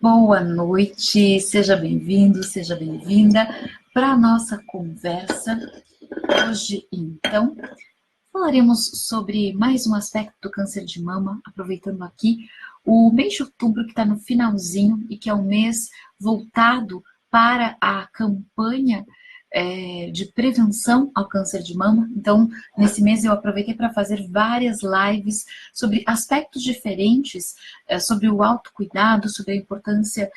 Boa noite, seja bem-vindo, seja bem-vinda para a nossa conversa. Hoje, então, falaremos sobre mais um aspecto do câncer de mama, aproveitando aqui o mês de outubro que está no finalzinho e que é um mês voltado para a campanha de prevenção ao câncer de mama. Então, nesse mês eu aproveitei para fazer várias lives sobre aspectos diferentes, sobre o autocuidado, sobre a importância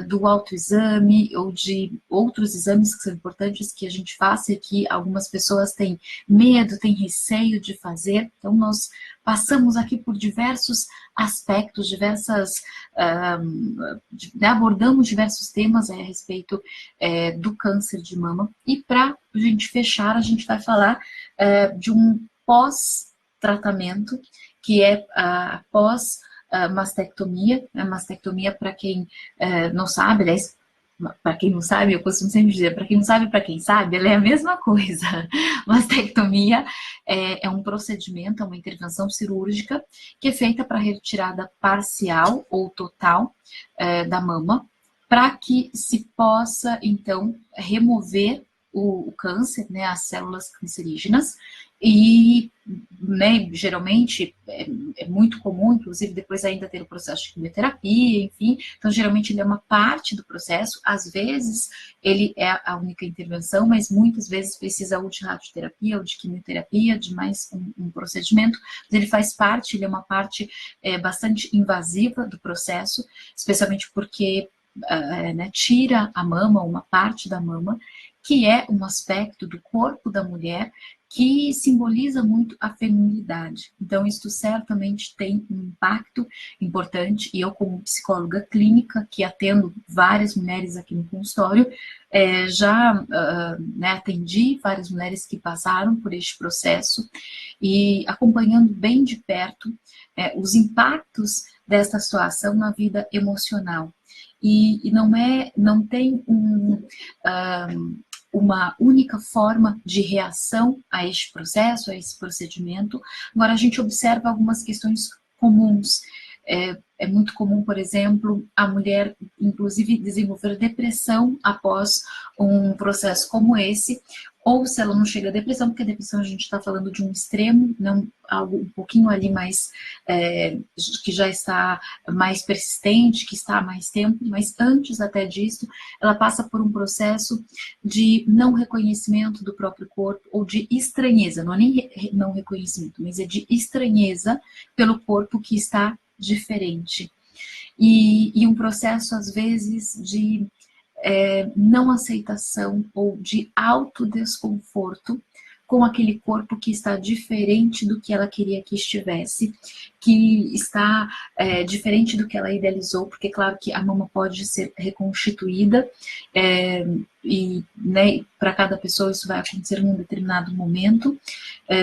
do autoexame ou de outros exames que são importantes que a gente faça e que algumas pessoas têm medo, têm receio de fazer. Então, nós passamos aqui por diversos aspectos, abordamos diversos temas a respeito do câncer de mama. E para a gente fechar, a gente vai falar de um pós-tratamento, que é após mastectomia. A mastectomia, para quem não sabe, aliás, para quem não sabe, eu costumo sempre dizer, para quem não sabe, para quem sabe, ela é a mesma coisa. Mastectomia é um procedimento, é uma intervenção cirúrgica que é feita para retirada parcial ou total da mama, para que se possa, então, remover o câncer, né, as células cancerígenas, e né, geralmente é muito comum, inclusive depois ainda ter o processo de quimioterapia, enfim, então geralmente ele é uma parte do processo, às vezes ele é a única intervenção, mas muitas vezes precisa ou de radioterapia, ou de quimioterapia, de mais um procedimento, mas ele faz parte, ele é uma parte bastante invasiva do processo, especialmente porque né, tira a mama, uma parte da mama, que é um aspecto do corpo da mulher que simboliza muito a feminilidade. Então, isso certamente tem um impacto importante, e eu, como psicóloga clínica, que atendo várias mulheres aqui no consultório, já né, atendi várias mulheres que passaram por este processo, e acompanhando bem de perto os impactos desta situação na vida emocional. E não tem uma única forma de reação a este processo, a esse procedimento. Agora, a gente observa algumas questões comuns. É muito comum, por exemplo, a mulher, inclusive, desenvolver depressão após um processo como esse, ou se ela não chega a depressão, porque a depressão a gente está falando de um extremo, não algo um pouquinho ali mais, que já está mais persistente, que está há mais tempo, mas antes até disso, ela passa por um processo de não reconhecimento do próprio corpo, ou de estranheza, não é nem não reconhecimento, mas é de estranheza pelo corpo que está diferente. E um processo, às vezes, de não aceitação ou de autodesconforto com aquele corpo que está diferente do que ela queria que estivesse, que está diferente do que ela idealizou, porque claro que a mama pode ser reconstituída, e né, para cada pessoa isso vai acontecer num determinado momento,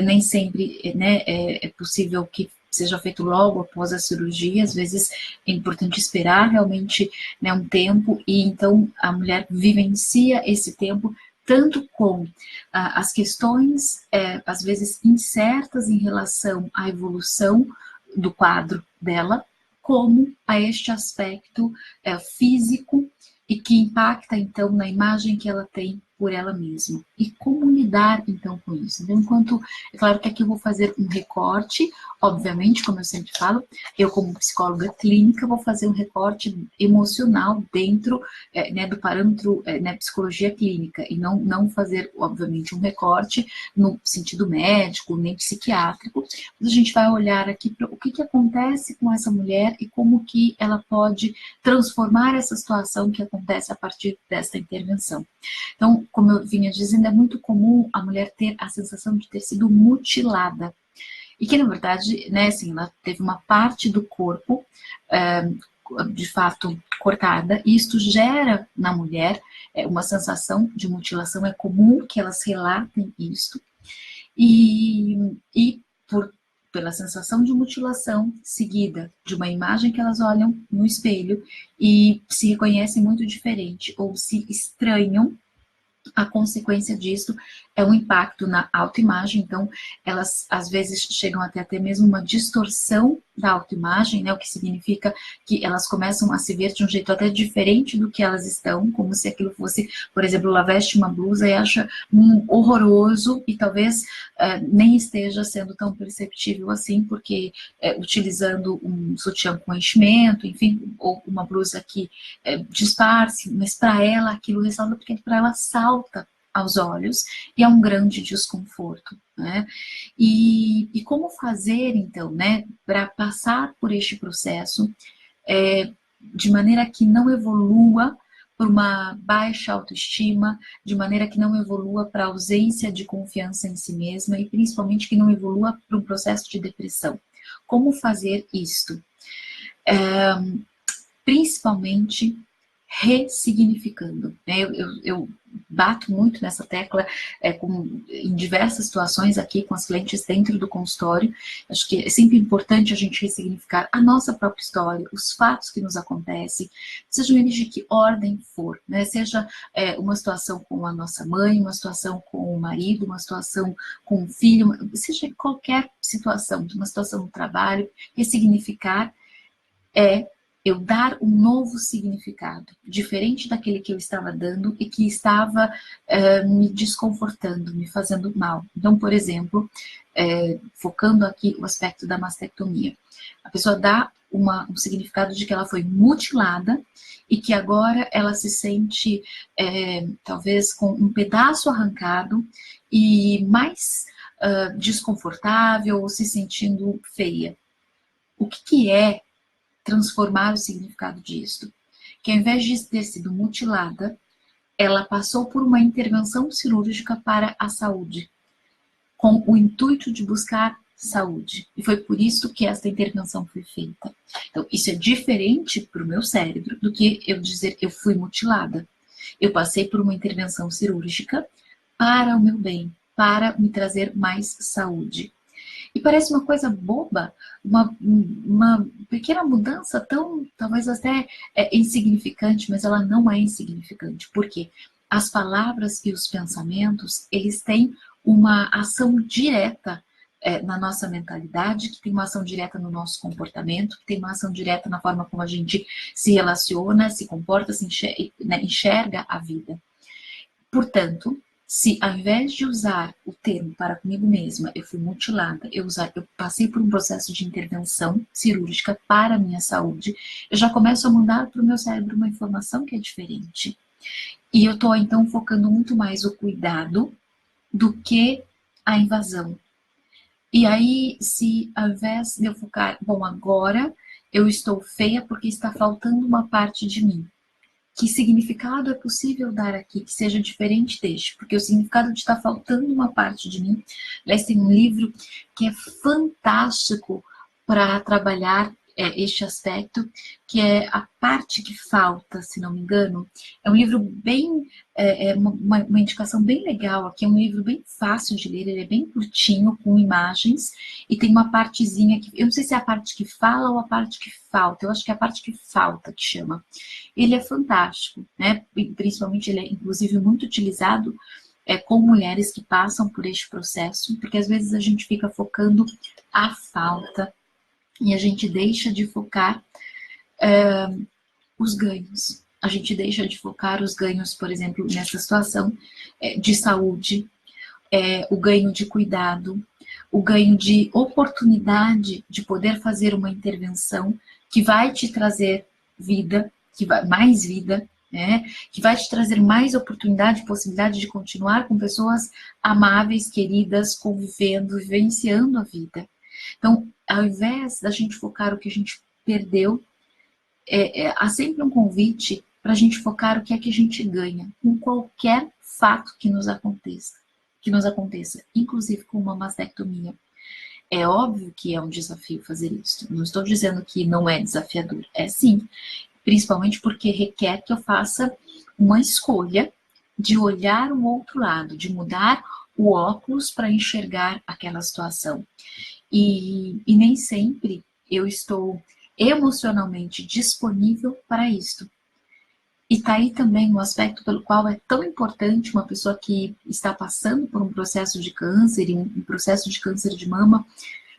nem sempre né, é possível que seja feito logo após a cirurgia, às vezes é importante esperar realmente né, um tempo, e então a mulher vivencia esse tempo tanto com as questões, às vezes incertas em relação à evolução do quadro dela, como a este aspecto físico e que impacta então na imagem que ela tem por ela mesma. E como lidar então com isso? Então, enquanto, é claro que aqui eu vou fazer um recorte, obviamente, como eu sempre falo, eu como psicóloga clínica vou fazer um recorte emocional dentro né, do parâmetro né, psicologia clínica, e não fazer, obviamente, um recorte no sentido médico, nem psiquiátrico, mas a gente vai olhar aqui para o que acontece com essa mulher e como que ela pode transformar essa situação que acontece a partir desta intervenção. Então, como eu vinha dizendo, é muito comum a mulher ter a sensação de ter sido mutilada. E que, na verdade, né, assim, ela teve uma parte do corpo, de fato, cortada, e isto gera na mulher uma sensação de mutilação. É comum que elas relatem isto. E pela sensação de mutilação, seguida de uma imagem que elas olham no espelho e se reconhecem muito diferente, ou se estranham, a consequência disso é um impacto na autoimagem, então elas às vezes chegam até mesmo uma distorção da autoimagem, né, o que significa que elas começam a se ver de um jeito até diferente do que elas estão, como se aquilo fosse, por exemplo, ela veste uma blusa e acha horroroso e talvez nem esteja sendo tão perceptível assim, porque utilizando um sutiã com enchimento, enfim, ou uma blusa que disfarce, mas para ela aquilo ressalta porque para ela salta aos olhos e é um grande desconforto, né? E como fazer, então, né, para passar por este processo de maneira que não evolua por uma baixa autoestima, de maneira que não evolua para ausência de confiança em si mesma e principalmente que não evolua para um processo de depressão. Como fazer isto? Principalmente ressignificando. Né? Eu bato muito nessa tecla em diversas situações aqui com as clientes dentro do consultório. Acho que é sempre importante a gente ressignificar a nossa própria história, os fatos que nos acontecem, sejam eles de que ordem for, né? Seja uma situação com a nossa mãe, uma situação com o marido, uma situação com o filho, seja qualquer situação, uma situação no trabalho, ressignificar eu dar um novo significado, diferente daquele que eu estava dando e que estava me desconfortando, me fazendo mal. Então, por exemplo, focando aqui o aspecto da mastectomia. A pessoa dá um significado de que ela foi mutilada e que agora ela se sente, talvez, com um pedaço arrancado e mais desconfortável ou se sentindo feia. O que é transformar o significado disto? Que ao invés de ter sido mutilada, ela passou por uma intervenção cirúrgica para a saúde, com o intuito de buscar saúde. E foi por isso que esta intervenção foi feita. Então, isso é diferente para o meu cérebro do que eu dizer eu fui mutilada. Eu passei por uma intervenção cirúrgica para o meu bem, para me trazer mais saúde. E parece uma coisa boba, uma pequena mudança tão, talvez até insignificante, mas ela não é insignificante. Por quê? As palavras e os pensamentos, eles têm uma ação direta na nossa mentalidade, que tem uma ação direta no nosso comportamento, que tem uma ação direta na forma como a gente se relaciona, se comporta, se enxerga a vida. Portanto, se ao invés de usar o termo para comigo mesma, eu fui mutilada, eu passei por um processo de intervenção cirúrgica para a minha saúde, eu já começo a mandar para o meu cérebro uma informação que é diferente. E eu estou, então, focando muito mais o cuidado do que a invasão. E aí, se ao invés de eu focar, bom, agora eu estou feia porque está faltando uma parte de mim. Que significado é possível dar aqui que seja diferente deste? Porque o significado de estar faltando uma parte de mim. Aliás, tem um livro que é fantástico para trabalhar este aspecto, que é A Parte que Falta, se não me engano. É um livro bem, uma indicação bem legal aqui, é um livro bem fácil de ler, ele é bem curtinho, com imagens, e tem uma partezinha que, eu não sei se é a parte que fala ou a parte que falta, eu acho que é a parte que falta que chama. Ele é fantástico, né? E principalmente ele é, inclusive, muito utilizado com mulheres que passam por este processo, porque às vezes a gente fica focando a falta e a gente deixa de focar os ganhos. A gente deixa de focar os ganhos, por exemplo, nessa situação de saúde, o ganho de cuidado, o ganho de oportunidade de poder fazer uma intervenção que vai te trazer vida, mais vida, né? Que vai te trazer mais oportunidade, possibilidade de continuar com pessoas amáveis, queridas, convivendo, vivenciando a vida. Então, ao invés da gente focar o que a gente perdeu, há sempre um convite para a gente focar o que é que a gente ganha com qualquer fato que nos aconteça, inclusive com uma mastectomia. É óbvio que é um desafio fazer isso. Não estou dizendo que não é desafiador. É sim, principalmente porque requer que eu faça uma escolha de olhar o outro lado, de mudar o óculos para enxergar aquela situação. E nem sempre eu estou emocionalmente disponível para isto. E tá aí também o aspecto pelo qual é tão importante uma pessoa que está passando por um processo de câncer, um processo de câncer de mama,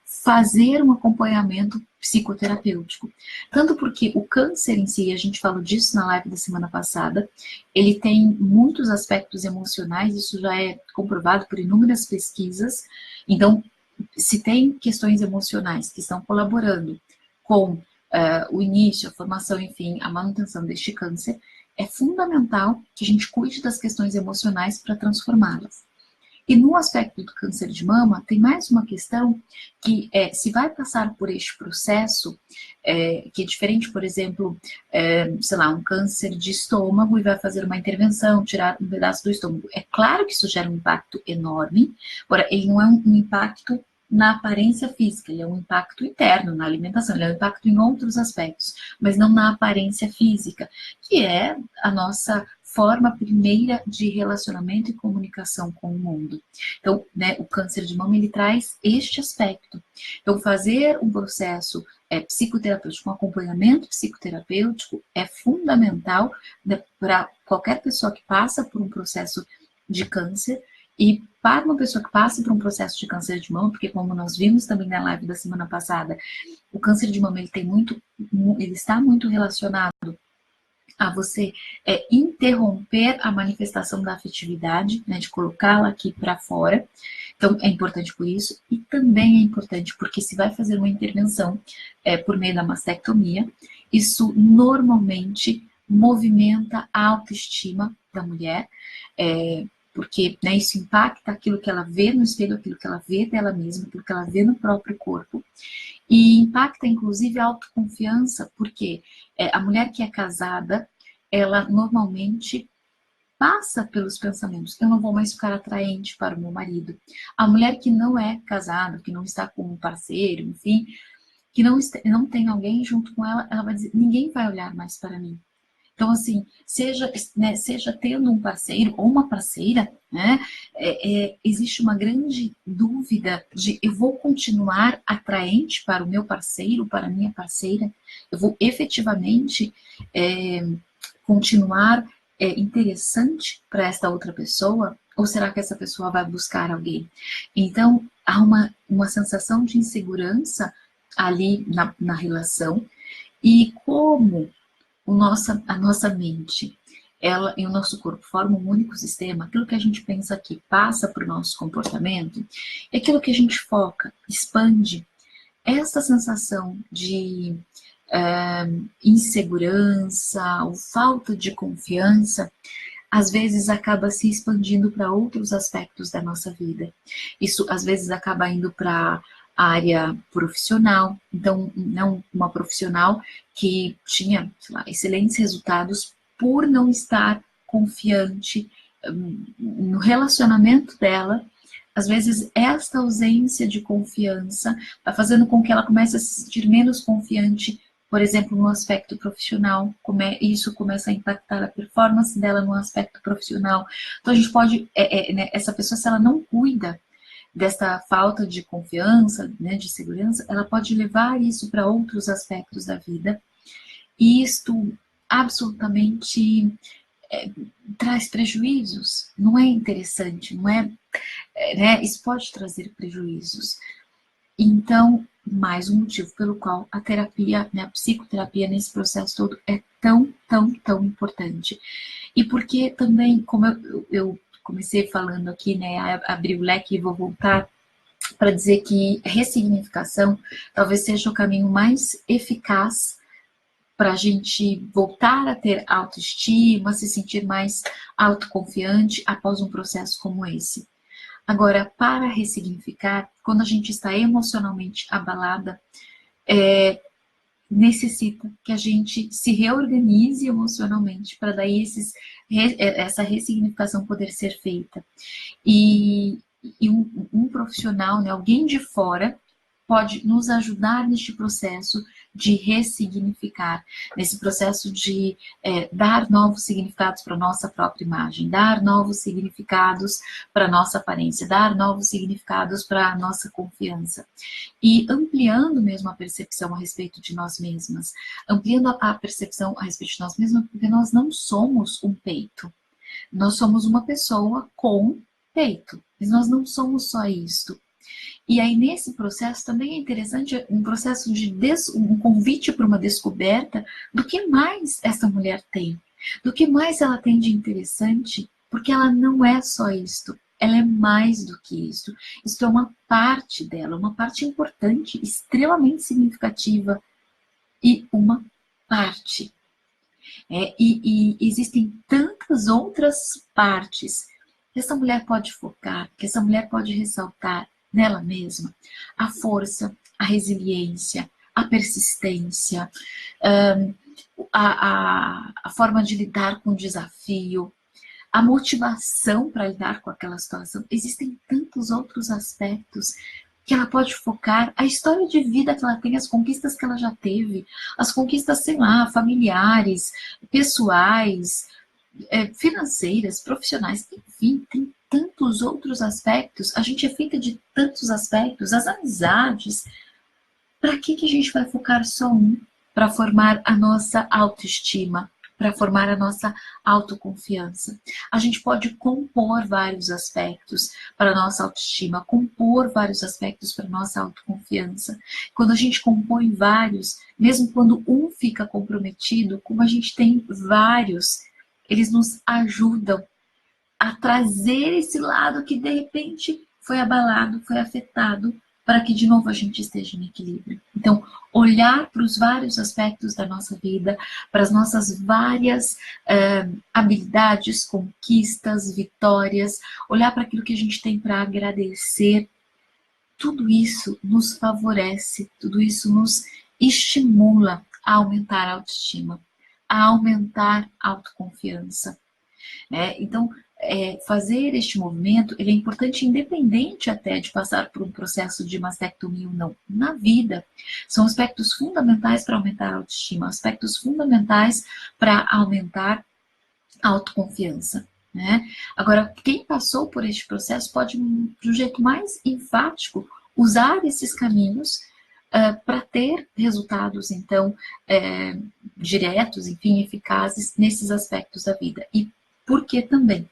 fazer um acompanhamento psicoterapêutico. Tanto porque o câncer em si, a gente falou disso na live da semana passada, ele tem muitos aspectos emocionais, isso já é comprovado por inúmeras pesquisas. Então, se tem questões emocionais que estão colaborando com o início, a formação, enfim, a manutenção deste câncer, é fundamental que a gente cuide das questões emocionais para transformá-las. E no aspecto do câncer de mama, tem mais uma questão que se vai passar por este processo, que é diferente, por exemplo, sei lá, um câncer de estômago e vai fazer uma intervenção, tirar um pedaço do estômago. É claro que isso gera um impacto enorme, agora, ele não é um impacto na aparência física, ele é um impacto interno, na alimentação, ele é um impacto em outros aspectos, mas não na aparência física, que é a nossa forma primeira de relacionamento e comunicação com o mundo. Então, né, o câncer de mama, ele traz este aspecto. Então, fazer um processo psicoterapêutico, um acompanhamento psicoterapêutico é fundamental, né, para qualquer pessoa que passa por um processo de câncer. E para uma pessoa que passa por um processo de câncer de mama, porque como nós vimos também na live da semana passada, o câncer de mama ele está muito relacionado a você interromper a manifestação da afetividade, né, de colocá-la aqui para fora. Então, é importante por isso. E também é importante porque se vai fazer uma intervenção por meio da mastectomia, isso normalmente movimenta a autoestima da mulher, porque, né, isso impacta aquilo que ela vê no espelho, aquilo que ela vê dela mesma, aquilo que ela vê no próprio corpo. E impacta, inclusive, a autoconfiança, porque a mulher que é casada, ela normalmente passa pelos pensamentos, eu não vou mais ficar atraente para o meu marido. A mulher que não é casada, que não está com um parceiro, enfim, que não tem alguém junto com ela, ela vai dizer, ninguém vai olhar mais para mim. Então, assim, seja tendo um parceiro ou uma parceira, né, existe uma grande dúvida de eu vou continuar atraente para o meu parceiro, para a minha parceira, eu vou efetivamente continuar interessante para esta outra pessoa, ou será que essa pessoa vai buscar alguém? Então, há uma sensação de insegurança ali na relação, e como a nossa mente, ela e o nosso corpo formam um único sistema, aquilo que a gente pensa aqui passa para o nosso comportamento, e aquilo que a gente foca, expande. Essa sensação de insegurança ou falta de confiança, às vezes acaba se expandindo para outros aspectos da nossa vida. Isso às vezes acaba indo para a área profissional, então não uma profissional que tinha, sei lá, excelentes resultados por não estar confiante no relacionamento dela. Às vezes esta ausência de confiança está fazendo com que ela comece a se sentir menos confiante, por exemplo, no aspecto profissional, isso começa a impactar a performance dela no aspecto profissional. Então a gente pode, né, essa pessoa, se ela não cuida desta falta de confiança, né, de segurança, ela pode levar isso para outros aspectos da vida. E isto absolutamente traz prejuízos, não é interessante, não é, né, isso pode trazer prejuízos. Então, mais um motivo pelo qual a terapia, né, a psicoterapia nesse processo todo é tão, tão, tão importante. E porque também, como eu comecei falando aqui, né, abrir o leque e vou voltar para dizer que ressignificação talvez seja o caminho mais eficaz para a gente voltar a ter autoestima, se sentir mais autoconfiante após um processo como esse. Agora, para ressignificar, quando a gente está emocionalmente abalada, necessita que a gente se reorganize emocionalmente para daí essa ressignificação poder ser feita. E um profissional, né, alguém de fora, pode nos ajudar neste processo de ressignificar, nesse processo de dar novos significados para a nossa própria imagem, dar novos significados para a nossa aparência, dar novos significados para a nossa confiança. E ampliando mesmo a percepção a respeito de nós mesmas, ampliando a percepção a respeito de nós mesmas, porque nós não somos um peito. Nós somos uma pessoa com peito, mas nós não somos só isto. E aí, nesse processo, também é interessante um processo de um convite para uma descoberta do que mais essa mulher tem, do que mais ela tem de interessante, porque ela não é só isto, ela é mais do que isso. Isto é uma parte dela, uma parte importante, extremamente significativa, e uma parte. E existem tantas outras partes que essa mulher pode focar, que essa mulher pode ressaltar nela mesma. A força, a resiliência, a persistência, a forma de lidar com o desafio, a motivação para lidar com aquela situação. Existem tantos outros aspectos que ela pode focar, a história de vida que ela tem, as conquistas que ela já teve, as conquistas, sei lá, familiares, pessoais, financeiras, profissionais, enfim, tem tantos outros aspectos, a gente é feita de tantos aspectos, as amizades. Para que a gente vai focar só um? Para formar a nossa autoestima, para formar a nossa autoconfiança. A gente pode compor vários aspectos para a nossa autoestima, compor vários aspectos para a nossa autoconfiança. Quando a gente compõe vários, mesmo quando um fica comprometido, como a gente tem vários, eles nos ajudam a trazer esse lado que de repente foi abalado, foi afetado, para que de novo a gente esteja em equilíbrio. Então, olhar para os vários aspectos da nossa vida, para as nossas várias habilidades, conquistas, vitórias, olhar para aquilo que a gente tem para agradecer, tudo isso nos favorece, tudo isso nos estimula a aumentar a autoestima, a aumentar a autoconfiança. Então, fazer este movimento, ele é importante independente até de passar por um processo de mastectomia ou não. Na vida, são aspectos fundamentais para aumentar a autoestima, aspectos fundamentais para aumentar a autoconfiança. Agora, quem passou por este processo pode, de um jeito mais enfático, usar esses caminhos para ter resultados, então, diretos, enfim, eficazes nesses aspectos da vida. E por que também?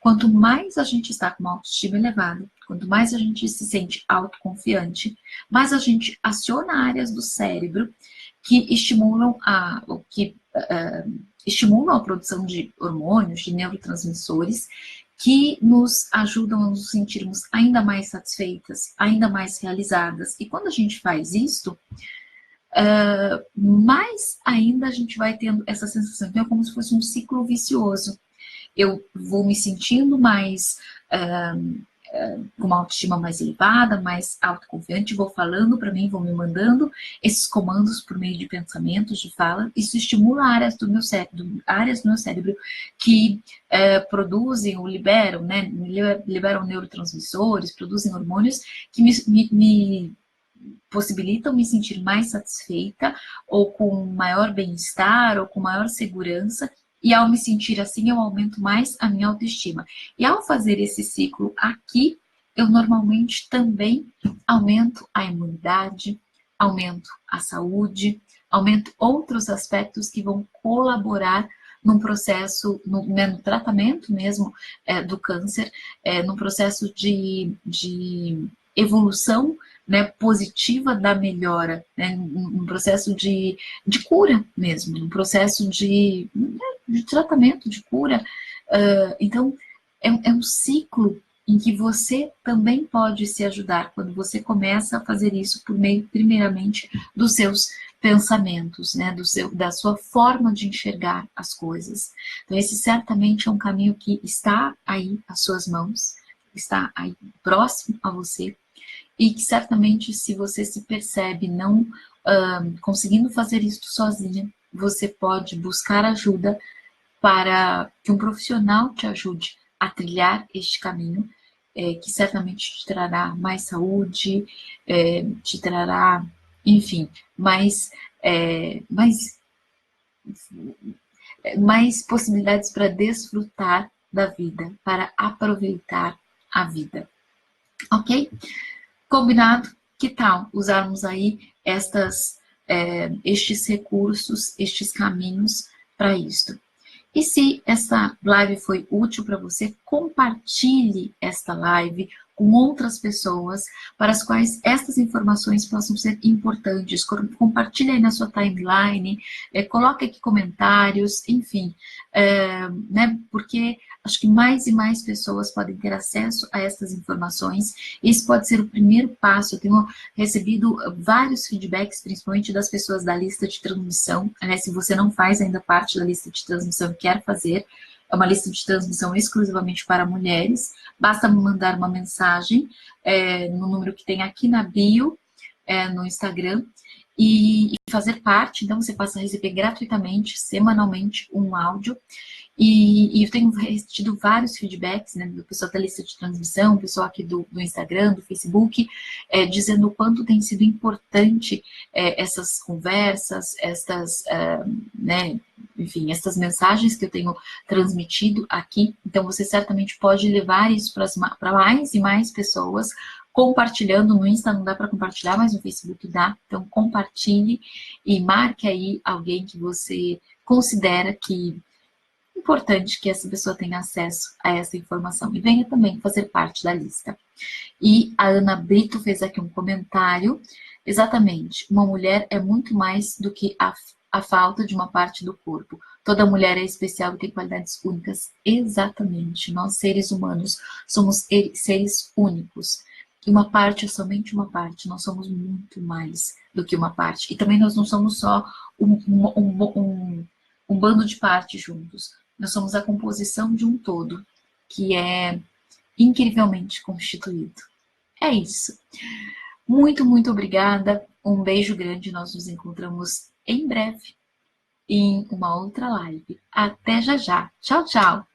Quanto mais a gente está com uma autoestima elevada, quanto mais a gente se sente autoconfiante, mais a gente aciona áreas do cérebro que estimulam a produção de hormônios, de neurotransmissores, que nos ajudam a nos sentirmos ainda mais satisfeitas, ainda mais realizadas. E quando a gente faz isto, mais ainda a gente vai tendo essa sensação. Então é como se fosse um ciclo vicioso. Eu vou me sentindo mais, com uma autoestima mais elevada, mais autoconfiante, vou falando para mim, vou me mandando esses comandos por meio de pensamentos, de fala. Isso estimula áreas do meu cérebro que produzem ou liberam, liberam neurotransmissores, produzem hormônios que me possibilitam me sentir mais satisfeita, ou com maior bem-estar, ou com maior segurança. E ao me sentir assim, eu aumento mais a minha autoestima. E ao fazer esse ciclo aqui, eu normalmente também aumento a imunidade, aumento a saúde, aumento outros aspectos que vão colaborar num processo, no tratamento mesmo do câncer, num processo de evolução positiva da melhora, um processo de cura mesmo, um processo de tratamento, de cura. Então, é um ciclo em que você também pode se ajudar quando você começa a fazer isso por meio, primeiramente, dos seus pensamentos, da sua forma de enxergar as coisas. Então, esse certamente é um caminho que está aí às suas mãos, está aí próximo a você, e que certamente, se você se percebe não conseguindo fazer isso sozinha, você pode buscar ajuda para que um profissional te ajude a trilhar este caminho que certamente te trará mais saúde, te trará, enfim, mais possibilidades para desfrutar da vida, para aproveitar a vida. Ok? Combinado? Que tal usarmos aí estes recursos, estes caminhos para isto? E se essa live foi útil para você, compartilhe esta live com outras pessoas para as quais estas informações possam ser importantes. Compartilhe aí na sua timeline, coloque aqui comentários, enfim, né, porque acho que mais e mais pessoas podem ter acesso a estas informações. Esse pode ser o primeiro passo. Eu tenho recebido vários feedbacks, principalmente das pessoas da lista de transmissão. Aliás, se você não faz ainda parte da lista de transmissão e quer fazer, é uma lista de transmissão exclusivamente para mulheres. Basta me mandar uma mensagem no número que tem aqui na bio, no Instagram, e fazer parte. Então, você passa a receber gratuitamente, semanalmente, um áudio. E eu tenho tido vários feedbacks, né, do pessoal da lista de transmissão, pessoal aqui do Instagram, do Facebook, dizendo o quanto tem sido importante essas conversas, né, enfim, essas mensagens que eu tenho transmitido aqui. Então, você certamente pode levar isso para mais e mais pessoas, compartilhando. No Insta não dá para compartilhar, mas no Facebook dá. Então, compartilhe e marque aí alguém que você considera que importante que essa pessoa tenha acesso a essa informação e venha também fazer parte da lista. E a Ana Brito fez aqui um comentário. Exatamente, uma mulher é muito mais do que a falta de uma parte do corpo. Toda mulher é especial e tem qualidades únicas. Exatamente, nós seres humanos somos seres únicos. E uma parte é somente uma parte, nós somos muito mais do que uma parte. E também nós não somos só um bando de partes juntos. Nós somos a composição de um todo, que é incrivelmente constituído. É isso. Muito, muito obrigada. Um beijo grande. Nós nos encontramos em breve em uma outra live. Até já já. Tchau, tchau.